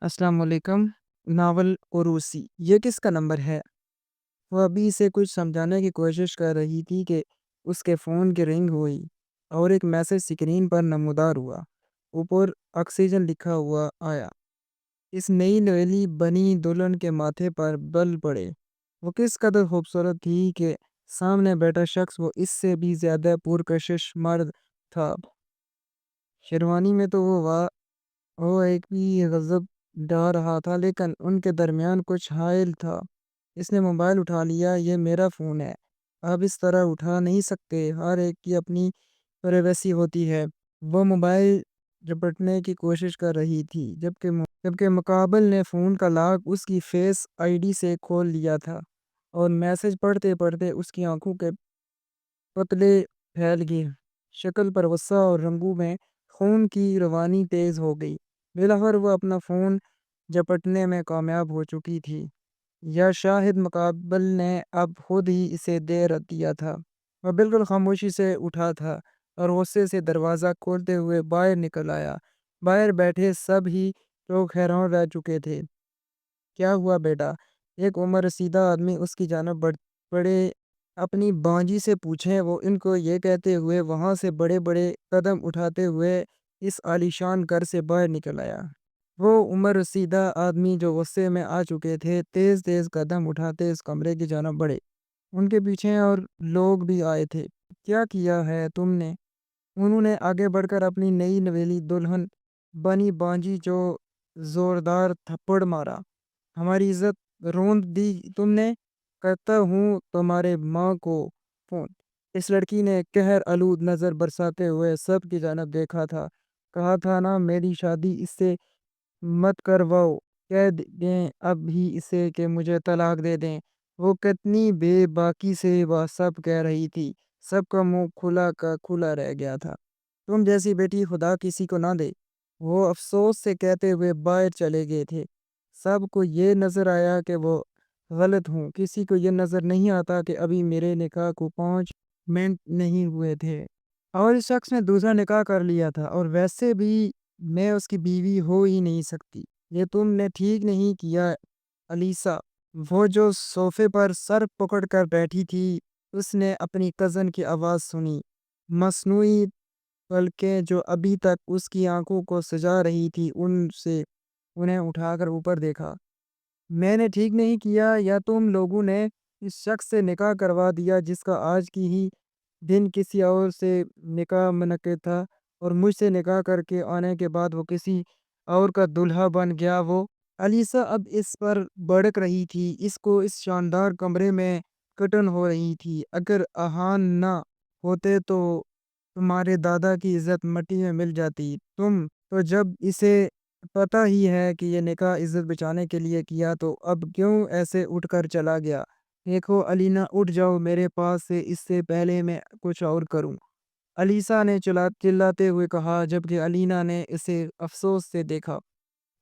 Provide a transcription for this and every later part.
السلام علیکم۔ ناول عروسی یہ کس کا نمبر ہے؟ وہ ابھی اسے کچھ سمجھانے کی کوشش کر رہی تھی کہ اس کے فون کی رنگ ہوئی اور ایک میسج اسکرین پر نمودار ہوا۔ اوپر آکسیجن لکھا ہوا آیا۔ اس نئی نویلی بنی دلہن کے ماتھے پر بل پڑے۔ وہ کس قدر خوبصورت تھی کہ سامنے بیٹھا شخص وہ اس سے بھی زیادہ پرکشش مرد تھا۔ شیروانی میں تو وہ ایک بھی غضب ڈھا رہا تھا، لیکن ان کے درمیان کچھ حائل تھا۔ اس نے موبائل اٹھا لیا۔ یہ میرا فون ہے، آپ اس طرح اٹھا نہیں سکتے، ہر ایک کی اپنی پرائیویسی ہوتی ہے۔ وہ موبائل جپٹنے کی کوشش کر رہی تھی جبکہ مقابل نے فون کا لاک اس کی فیس آئی ڈی سے کھول لیا تھا اور میسج پڑھتے پڑھتے اس کی آنکھوں کے پتلے پھیل گئے۔ شکل پر غصہ اور رنگوں میں خون کی روانی تیز ہو گئی۔ بالآخر وہ اپنا فون جپٹنے میں کامیاب ہو چکی تھی، یا شاہد مقابل نے اب خود ہی اسے دے دیا تھا۔ وہ بالکل خاموشی سے اٹھا تھا اور غصے سے دروازہ کھولتے ہوئے باہر نکل آیا۔ باہر بیٹھے سب ہی لوگ حیران رہ چکے تھے۔ کیا ہوا بیٹا؟ ایک عمر رسیدہ آدمی اس کی جانب بڑے اپنی بانجی سے پوچھیں۔ وہ ان کو یہ کہتے ہوئے وہاں سے بڑے بڑے قدم اٹھاتے ہوئے اس عالیشان گھر سے باہر نکل آیا۔ وہ عمر رسیدہ آدمی جو غصے میں آ چکے تھے تیز تیز قدم اٹھاتے اس کمرے کی جانب بڑھے۔ ان کے پیچھے اور لوگ بھی آئے تھے۔ کیا کیا ہے تم نے؟ انہوں نے آگے بڑھ کر اپنی نئی نویلی دلہن بنی بانجی جو زوردار تھپڑ مارا۔ ہماری عزت روند دی تم نے؟ کرتا ہوں تمہارے ماں کو فون۔ اس لڑکی نے قہر آلود نظر برساتے ہوئے سب کی جانب دیکھا تھا۔ کہا تھا نا میری شادی اس سے مت کرواؤ، کہہ دیں اب ہی اسے کہ مجھے طلاق دے دیں۔ وہ کتنی بے باکی سے وہ سب کہہ رہی تھی۔ سب کا منہ کھلا کا کھلا رہ گیا تھا۔ تم جیسی بیٹی خدا کسی کو نہ دے، وہ افسوس سے کہتے ہوئے باہر چلے گئے تھے۔ سب کو یہ نظر آیا کہ وہ غلط ہوں۔ کسی کو یہ نظر نہیں آتا کہ ابھی میرے نکاح کو 5 منٹ نہیں ہوئے تھے اور اس شخص نے دوسرا نکاح کر لیا تھا، اور ویسے بھی میں اس کی بیوی ہو ہی نہیں سکتی۔ یہ تم نے ٹھیک نہیں کیا الیسا۔ وہ جو صوفے پر سر پکڑ کر بیٹھی تھی، اس نے اپنی کزن کی آواز سنی۔ مصنوعی پلکیں جو ابھی تک اس کی آنکھوں کو سجا رہی تھی انہیں اٹھا کر اوپر دیکھا۔ میں نے ٹھیک نہیں کیا یا تم لوگوں نے اس شخص سے نکاح کروا دیا جس کا آج کی ہی دن کسی اور سے نکاح منعقد تھا، اور مجھ سے نکاح کر کے آنے کے بعد وہ کسی اور کا دلہا بن گیا؟ وہ الیسا اب اس پر بھڑک رہی تھی۔ اس کو اس شاندار کمرے میں کٹن ہو رہی تھی۔ اگر اہان نہ ہوتے تو تمہارے دادا کی عزت مٹی میں مل جاتی۔ تم تو جب اسے پتہ ہی ہے کہ یہ نکاح عزت بچانے کے لیے کیا، تو اب کیوں ایسے اٹھ کر چلا گیا؟ دیکھو الینا، اٹھ جاؤ میرے پاس سے، اس سے پہلے میں کچھ اور کروں، الیسا نے چلاتے ہوئے کہا، جبکہ الینا نے اسے افسوس سے دیکھا۔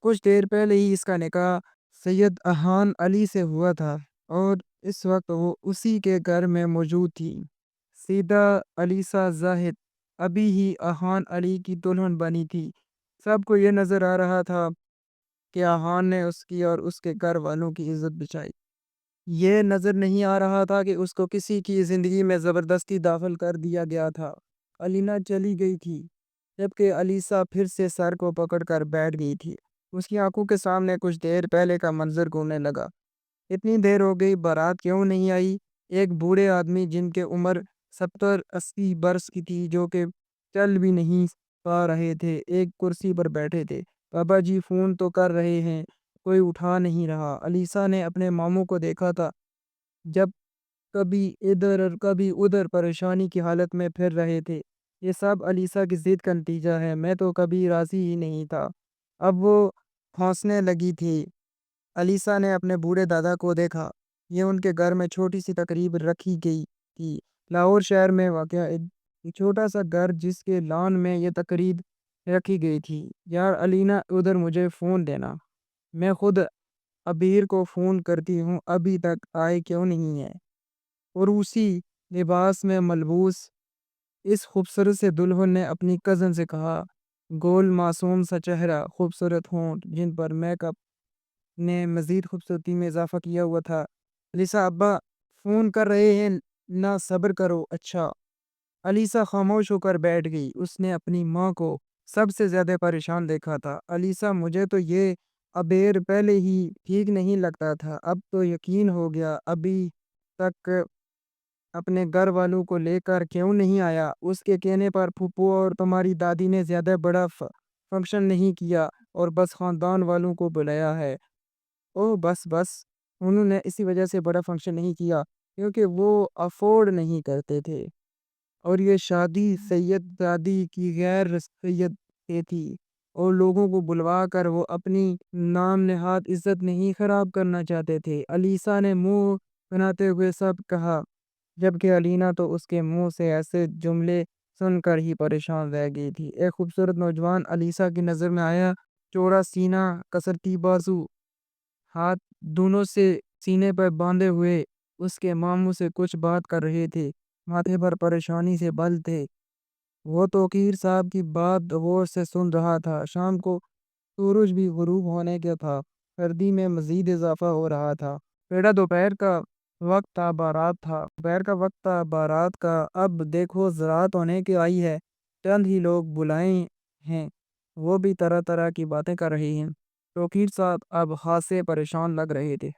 کچھ دیر پہلے ہی اس کا نکاح سید اہان علی سے ہوا تھا اور اس وقت وہ اسی کے گھر میں موجود تھی۔ سیدہ الیسا زاہد ابھی ہی اہان علی کی دلہن بنی تھی۔ سب کو یہ نظر آ رہا تھا کہ اہان نے اس کی اور اس کے گھر والوں کی عزت بچائی۔ یہ نظر نہیں آ رہا تھا کہ اس کو کسی کی زندگی میں زبردستی داخل کر دیا گیا تھا۔ الینا چلی گئی تھی جبکہ الیسا پھر سے سر کو پکڑ کر بیٹھ گئی تھی۔ اس کی آنکھوں کے سامنے کچھ دیر پہلے کا منظر گھومنے لگا۔ اتنی دیر ہو گئی، بارات کیوں نہیں آئی؟ ایک بوڑھے آدمی جن کے عمر 70-80 برس کی تھی، جو کہ چل بھی نہیں پا رہے تھے، ایک کرسی پر بیٹھے تھے۔ بابا جی فون تو کر رہے ہیں، کوئی اٹھا نہیں رہا۔ الیسا نے اپنے ماموں کو دیکھا تھا، جب کبھی ادھر اور کبھی ادھر پریشانی کی حالت میں پھر رہے تھے۔ یہ سب الیسا کی ضد کا نتیجہ ہے، میں تو کبھی راضی ہی نہیں تھا۔ اب وہ پھانسنے لگی تھی۔ الیسا نے اپنے بوڑھے دادا کو دیکھا۔ یہ ان کے گھر میں چھوٹی سی تقریب رکھی گئی تھی۔ لاہور شہر میں واقع ایک چھوٹا سا گھر جس کے لان میں یہ تقریب رکھی گئی تھی۔ یار الینا، ادھر مجھے فون دینا، میں خود ابیر کو فون کرتی ہوں، ابھی تک آئے کیوں نہیں ہے؟ عروسی لباس میں ملبوس اس خوبصورت سے دلہن نے اپنی کزن سے کہا۔ گول معصوم سا چہرہ، خوبصورت ہونٹ جن پر میک اپ نے مزید خوبصورتی میں اضافہ کیا ہوا تھا۔ علیسا ابا فون کر رہے ہیں، نہ صبر کرو۔ اچھا۔ علیسا خاموش ہو کر بیٹھ گئی۔ اس نے اپنی ماں کو سب سے زیادہ پریشان دیکھا تھا۔ علیسا مجھے تو یہ ابیر پہلے ہی ٹھیک نہیں لگتا تھا، اب تو یقین ہو گیا۔ ابھی تک اپنے گھر والوں کو لے کر کیوں نہیں آیا؟ اس کے کہنے پر پھپھو اور تمہاری دادی نے زیادہ بڑا فنکشن نہیں کیا اور بس خاندان والوں کو بلایا ہے۔ اوہ بس بس، انہوں نے اسی وجہ سے بڑا فنکشن نہیں کیا کیونکہ وہ افورڈ نہیں کرتے تھے، اور یہ شادی سید دادی کی غیر سید سے تھی، اور لوگوں کو بلوا کر وہ اپنی نام نہاد عزت نہیں خراب کرنا چاہتے تھے۔ علیسا نے منہ بناتے ہوئے سب کہا، جبکہ علینا تو اس کے منہ سے ایسے جملے سن کر ہی پریشان رہ گئی تھی۔ ایک خوبصورت نوجوان علیسا کی نظر میں آیا، چوڑا سینہ، کسرتی بازو، ہاتھ دونوں سے سینے پر باندھے ہوئے، اس کے ماموں سے کچھ بات کر رہے تھے، ماتھے پر پریشانی سے بل تھے۔ وہ توقیر صاحب کی بات غور سے سن رہا تھا۔ شام کو سورج بھی غروب ہونے کا تھا، سردی میں مزید اضافہ ہو رہا تھا۔ بیٹا دوپہر کا وقت تھا، بارات تھا، دوپہر کا وقت تھا، بارات کا۔ اب دیکھو زراعت ہونے کی آئی ہے، چند ہی لوگ بلائے ہیں، وہ بھی طرح طرح کی باتیں کر رہے ہیں۔ توقیر صاحب اب خاصے پریشان لگ رہے تھے۔